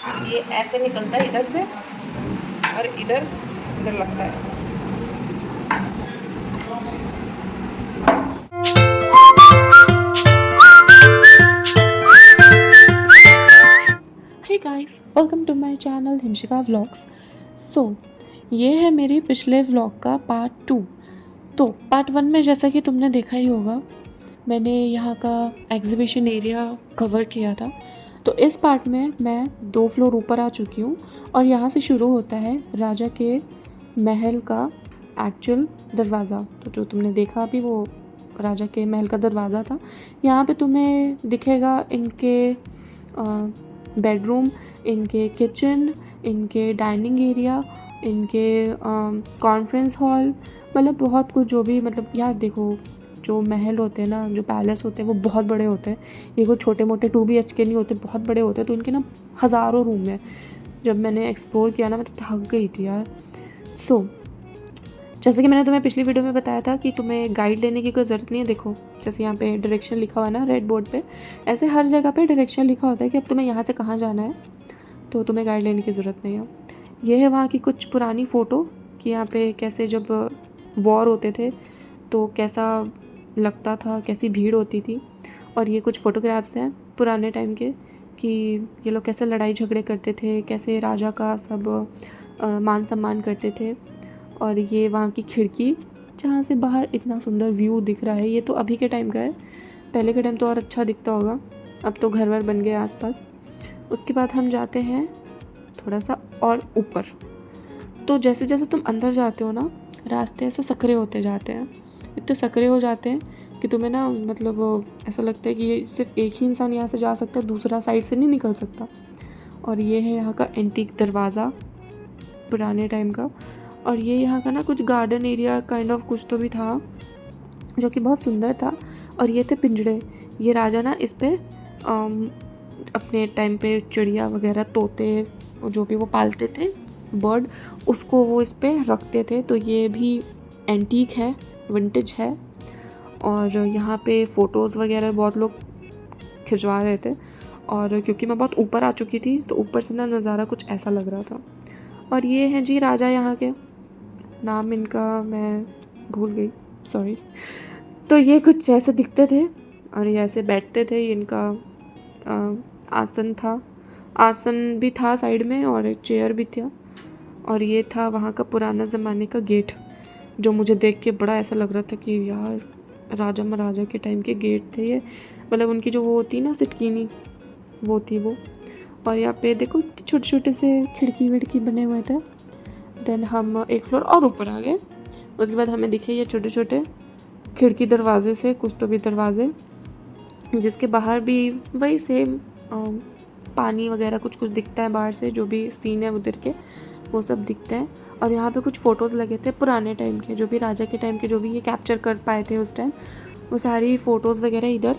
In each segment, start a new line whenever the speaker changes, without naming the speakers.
ये ऐसे निकलता है इधर से और इधर इधर लगता है। Hey guys, welcome to my channel Himshika vlogs. ये है मेरी पिछले व्लॉग का पार्ट 2। तो पार्ट 1 में जैसा कि तुमने देखा ही होगा, मैंने यहाँ का एग्जीबिशन एरिया कवर किया था। तो इस पार्ट में मैं 2 फ्लोर ऊपर आ चुकी हूँ और यहाँ से शुरू होता है राजा के महल का एक्चुअल दरवाज़ा। तो जो तुमने देखा अभी वो राजा के महल का दरवाज़ा था। यहाँ पे तुम्हें दिखेगा इनके बेडरूम, इनके किचन, इनके डाइनिंग एरिया, इनके कॉन्फ्रेंस हॉल, मतलब बहुत कुछ। जो भी मतलब यार देखो, जो महल होते हैं ना, जो पैलेस होते हैं वो बहुत बड़े होते हैं। ये कोई छोटे मोटे 2 BHK नहीं होते, बहुत बड़े होते हैं। तो इनके ना हज़ारों रूम है। जब मैंने एक्सप्लोर किया ना, मैं तो थक गई थी यार। जैसे कि मैंने तुम्हें पिछली वीडियो में बताया था कि तुम्हें गाइड लेने की कोई ज़रूरत नहीं है। देखो जैसे यहाँ पे डायरेक्शन लिखा हुआ है ना रेड बोर्ड पे, ऐसे हर जगह पे डायरेक्शन लिखा होता है कि अब तुम्हें यहाँ से कहाँ जाना है, तो तुम्हें गाइड लेने की ज़रूरत नहीं है। ये है वहाँ की कुछ पुरानी फ़ोटो कि यहाँ पे कैसे जब वॉर होते थे तो कैसा लगता था, कैसी भीड़ होती थी। और ये कुछ फ़ोटोग्राफ्स हैं पुराने टाइम के कि ये लोग कैसे लड़ाई झगड़े करते थे, कैसे राजा का सब मान सम्मान करते थे। और ये वहाँ की खिड़की जहाँ से बाहर इतना सुंदर व्यू दिख रहा है। ये तो अभी के टाइम का है, पहले के टाइम तो और अच्छा दिखता होगा। अब तो घर वर बन गए आसपास। उसके बाद हम जाते हैं थोड़ा सा और ऊपर। तो जैसे जैसे तुम अंदर जाते हो ना, रास्ते ऐसे सकरे होते जाते हैं, इतने सकरे हो जाते हैं कि तुम्हें ना मतलब ऐसा लगता है कि ये सिर्फ एक ही इंसान यहाँ से जा सकता है, दूसरा साइड से नहीं निकल सकता। और ये है यहाँ का एंटीक दरवाज़ा पुराने टाइम का। और ये यहाँ का ना कुछ गार्डन एरिया काइंड ऑफ कुछ तो भी था जो कि बहुत सुंदर था। और ये थे पिंजरे। ये राजा ना इस पे अपने टाइम पे चिड़िया वगैरह, तोते, जो भी वो पालते थे बर्ड, उसको वो इस पे रखते थे। तो ये भी एंटीक है, विंटेज है। और यहाँ पे फ़ोटोज़ वगैरह बहुत लोग खिंचवा रहे थे। और क्योंकि मैं बहुत ऊपर आ चुकी थी तो ऊपर से ना नज़ारा कुछ ऐसा लग रहा था। और ये हैं जी राजा यहाँ के, नाम इनका मैं भूल गई, सॉरी। तो ये कुछ ऐसे दिखते थे और ये ऐसे बैठते थे। इनका आसन था, आसन भी था साइड में और चेयर भी था। और ये था वहाँ का पुराना ज़माने का गेट, जो मुझे देख के बड़ा ऐसा लग रहा था कि यार राजा महाराजा के टाइम के गेट थे ये। मतलब उनकी जो वो होती ना सिटकीनी, वो थी वो। और यहाँ पे देखो छोटे छोटे से खिड़की विड़की बने हुए थे। देन हम एक फ्लोर और ऊपर आ गए। उसके बाद हमें दिखे ये छोटे छोटे खिड़की दरवाजे से कुछ तो भी दरवाजे, जिसके बाहर भी वही सेम पानी वगैरह कुछ कुछ दिखता है बाहर से। जो भी सीन है उधर के वो सब दिखते हैं। और यहाँ पे कुछ फ़ोटोज़ लगे थे पुराने टाइम के, जो भी राजा के टाइम के जो भी ये कैप्चर कर पाए थे उस टाइम, वो सारी फ़ोटोज़ वगैरह इधर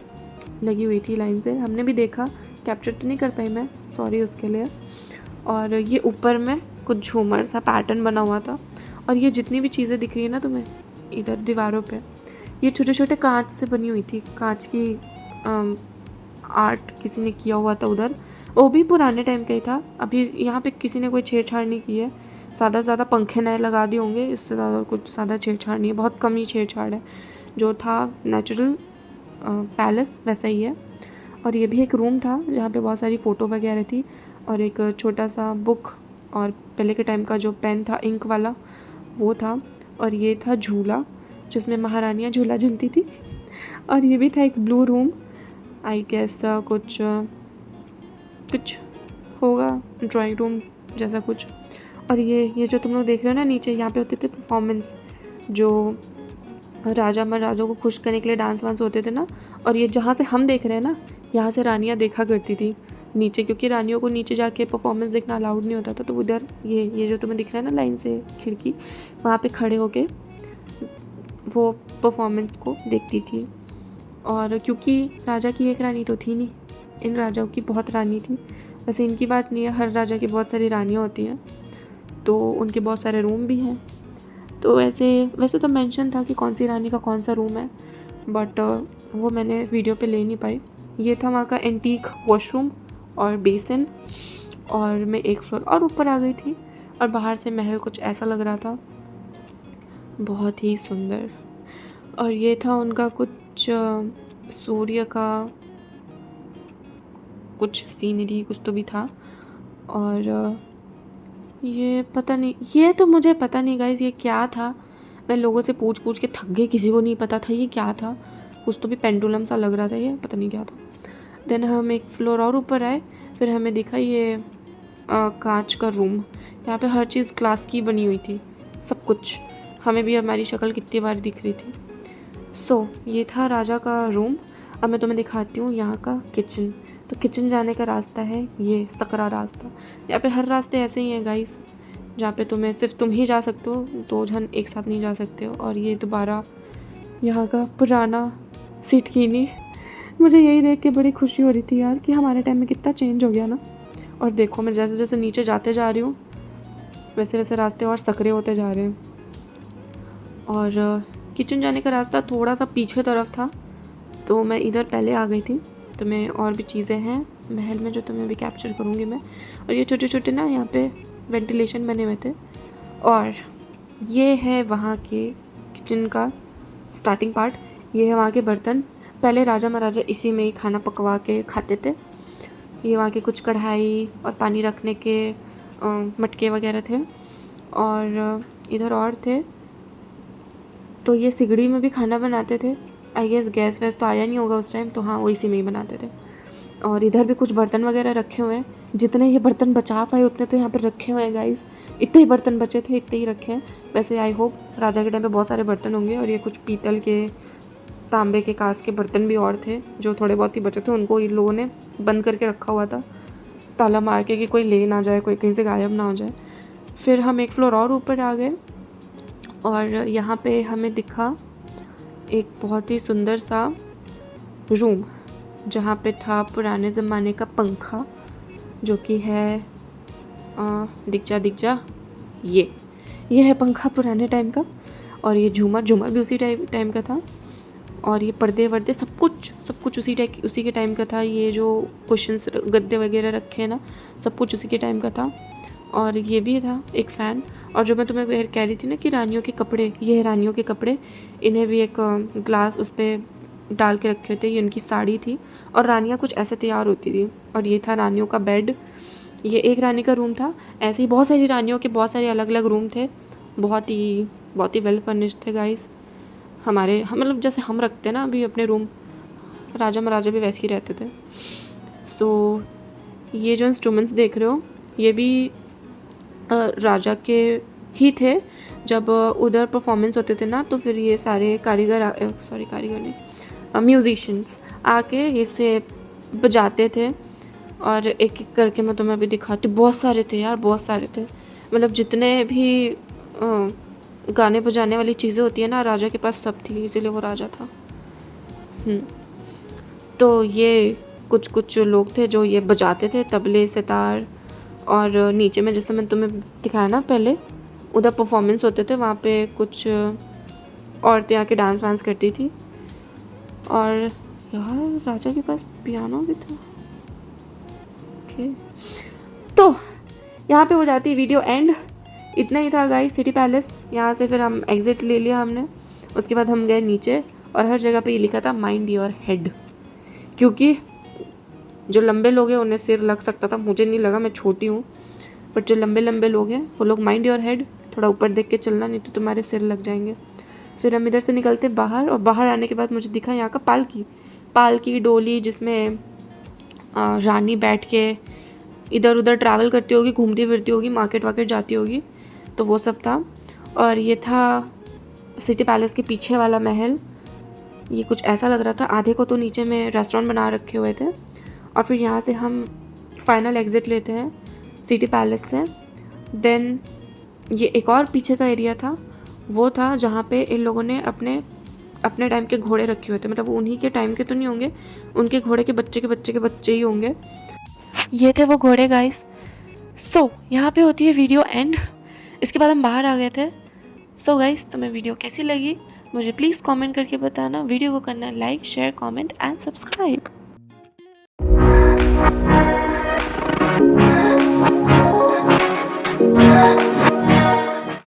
लगी हुई थी लाइन से। हमने भी देखा, कैप्चर तो नहीं कर पाई मैं, सॉरी उसके लिए। और ये ऊपर में कुछ झूमर सा पैटर्न बना हुआ था। और ये जितनी भी चीज़ें दिख रही है ना तुम्हें इधर दीवारों पे, ये छोटे छोटे कांच से बनी हुई थी। कांच की आर्ट किसी ने किया हुआ था उधर, वो भी पुराने टाइम का ही था। अभी यहाँ पे किसी ने कोई छेड़छाड़ नहीं की है। ज़्यादा पंखे नए लगा दिए होंगे, इससे ज़्यादा कुछ ज़्यादा छेड़छाड़ नहीं है, बहुत कम ही छेड़छाड़ है। जो था नेचुरल पैलेस वैसा ही है। और ये भी एक रूम था जहाँ पे बहुत सारी फ़ोटो वगैरह थी और एक छोटा सा बुक और पहले के टाइम का जो पेन था इंक वाला वो था। और ये था झूला जिसमें महारानियाँ झूला झूलती थी। और ये भी था एक ब्लू रूम, आई गेस कुछ होगा ड्राइंग रूम जैसा कुछ। और ये जो तुम लोग देख रहे हो ना नीचे, यहाँ पे होते थे परफॉर्मेंस, जो राजा महाराजों को खुश करने के लिए डांस वांस होते थे ना। और ये जहाँ से हम देख रहे हैं ना, यहाँ से रानियाँ देखा करती थी नीचे, क्योंकि रानियों को नीचे जाके परफॉर्मेंस देखना अलाउड नहीं होता था। तो उधर ये जो तुम्हें दिख रहा है ना लाइन से खिड़की, वहाँ पे खड़े होके वो परफॉर्मेंस को देखती थी। और क्योंकि राजा की एक रानी तो थी नहीं, इन राजाओं की बहुत रानी थी। वैसे इनकी बात नहीं है, हर राजा की बहुत सारी रानियाँ होती हैं, तो उनके बहुत सारे रूम भी हैं। तो वैसे तो मेंशन था कि कौन सी रानी का कौन सा रूम है, बट वो मैंने वीडियो पे ले नहीं पाई। ये था वहाँ का एंटीक वॉशरूम और बेसिन। और मैं एक फ्लोर और ऊपर आ गई थी और बाहर से महल कुछ ऐसा लग रहा था, बहुत ही सुंदर। और ये था उनका कुछ सूर्य का कुछ सीनरी कुछ तो भी था। और ये पता नहीं, ये तो मुझे पता नहीं गाइस ये क्या था। मैं लोगों से पूछ पूछ के थक गई, किसी को नहीं पता था ये क्या था। कुछ तो भी पेंडुलम सा लग रहा था, ये पता नहीं क्या था। देन हम एक फ्लोर और ऊपर आए, फिर हमें दिखा ये कांच का रूम। यहाँ पे हर चीज़ ग्लास की बनी हुई थी, सब कुछ। हमें भी हमारी शक्ल कितनी बार दिख रही थी। सो ये था राजा का रूम। अब मैं तुम्हें दिखाती हूँ यहाँ का किचन। तो किचन जाने का रास्ता है ये सकरा रास्ता। यहाँ पे हर रास्ते ऐसे ही हैं गाइस, जहाँ पे तुम्हें सिर्फ तुम ही जा सकते हो, 2 जन एक साथ नहीं जा सकते हो। और ये दोबारा यहाँ का पुराना सिटकीनी। मुझे यही देख के बड़ी खुशी हो रही थी यार कि हमारे टाइम में कितना चेंज हो गया ना। और देखो मैं जैसे जैसे नीचे जाते जा रही हूँ वैसे वैसे रास्ते और सकरे होते जा रहे हैं। और किचन जाने का रास्ता थोड़ा सा पीछे तरफ था, तो मैं इधर पहले आ गई थी। तो मैं और भी चीज़ें हैं महल में जो तुम्हें भी कैप्चर करूँगी मैं। और ये छोटे छोटे ना यहाँ पे वेंटिलेशन बने हुए थे। और ये है वहाँ के किचन का स्टार्टिंग पार्ट। ये है वहाँ के बर्तन। पहले राजा महाराजा इसी में ही खाना पकवा के खाते थे। ये वहाँ की कुछ कढ़ाई और पानी रखने के मटके वगैरह थे। और इधर और थे, तो ये सिगड़ी में भी खाना बनाते थे। आई गेस गैस वैस तो आया नहीं होगा उस टाइम, तो हाँ वो इसी में ही बनाते थे। और इधर भी कुछ बर्तन वगैरह रखे हुए हैं। जितने ये बर्तन बचा पाए उतने तो यहाँ पर रखे हुए हैं गाइस। इतने ही बर्तन बचे थे, इतने ही रखे हैं। वैसे आई होप राजा के टाइम पे बहुत सारे बर्तन होंगे। और ये कुछ पीतल के, तांबे के, कांच के बर्तन भी और थे जो थोड़े बहुत ही बचे थे। उनको इन लोगों ने बंद करके रखा हुआ था, ताला मार के कि कोई ले ना जाए, कोई कहीं से गायब ना हो जाए। फिर हम एक फ्लोर और ऊपर आ गए और यहाँ पे हमें दिखा एक बहुत ही सुंदर सा रूम, जहाँ पे था पुराने ज़माने का पंखा, जो कि है दिख जा ये है पंखा पुराने टाइम का। और ये झूमर भी उसी टाइम का था। और ये पर्दे वर्दे सब कुछ उसी के टाइम का था। ये जो कुशन्स गद्दे वगैरह रखे हैं ना, सब कुछ उसी के टाइम का था। और ये भी था एक फ़ैन। और जो मैं तुम्हें कह रही थी ना कि रानियों के कपड़े, ये है रानियों के कपड़े। इन्हें भी एक ग्लास उस पर डाल के रखे थे। ये उनकी साड़ी थी और रानियाँ कुछ ऐसे तैयार होती थी। और ये था रानियों का बेड। ये एक रानी का रूम था। ऐसे ही बहुत सारी रानियों के बहुत सारे अलग अलग रूम थे, बहुत ही वेल फर्निश्ड थे गाइस। हमारे हम मतलब जैसे हम रखते हैं ना अभी अपने रूम, राजा महाराजा भी वैसे ही रहते थे। सो ये जो इंस्ट्रूमेंट्स देख रहे हो ये भी राजा के ही थे। जब उधर परफॉर्मेंस होते थे ना, तो फिर ये सारे कारीगर नहीं, म्यूजिशियंस आके इसे बजाते थे। और एक एक करके मैं तुम्हें अभी दिखाती हूँ। बहुत सारे थे यार, बहुत सारे थे। मतलब जितने भी गाने बजाने वाली चीज़ें होती है ना, राजा के पास सब थी, इसीलिए वो राजा था। तो ये कुछ लोग थे जो ये बजाते थे, तबले, सितार। और नीचे में जैसे मैंने तुम्हें दिखाया ना पहले, उधर परफॉर्मेंस होते थे, वहाँ पे कुछ औरतें आके डांस वांस करती थी। और यार राजा के पास पियानो भी था। ओके, तो यहाँ पे हो जाती है वीडियो एंड। इतना ही था गाइस सिटी पैलेस। यहाँ से फिर हम एग्ज़िट ले लिया हमने। उसके बाद हम गए नीचे और हर जगह पे ये लिखा था माइंड योर हेड, क्योंकि जो लंबे लोग हैं उन्हें सिर लग सकता था। मुझे नहीं लगा, मैं छोटी हूँ, बट जो लंबे लोग हैं वो लोग माइंड योर हेड, थोड़ा ऊपर देख के चलना नहीं तो तुम्हारे सिर लग जाएंगे। फिर हम इधर से निकलते बाहर, और बाहर आने के बाद मुझे दिखा यहाँ का पालकी डोली, जिसमें रानी बैठ के इधर उधर ट्रैवल करती होगी, घूमती फिरती होगी, मार्केट वार्केट जाती होगी, तो वो सब था। और ये था सिटी पैलेस के पीछे वाला महल। ये कुछ ऐसा लग रहा था। आधे को तो नीचे में रेस्टोरेंट बना रखे हुए थे। और फिर यहाँ से हम फाइनल एग्ज़िट लेते हैं सिटी पैलेस से। देन ये एक और पीछे का एरिया था, वो था जहाँ पे इन लोगों ने अपने टाइम के घोड़े रखे हुए थे। मतलब वो उन्हीं के टाइम के तो नहीं होंगे, उनके घोड़े के बच्चे ही होंगे। ये थे वो घोड़े गाइस। सो यहाँ पे होती है वीडियो एंड। इसके बाद हम बाहर आ गए थे। सो गाइस, तुम्हें वीडियो कैसी लगी मुझे प्लीज़ कमेंट करके बताना। वीडियो को करना like, share, comment and subscribe.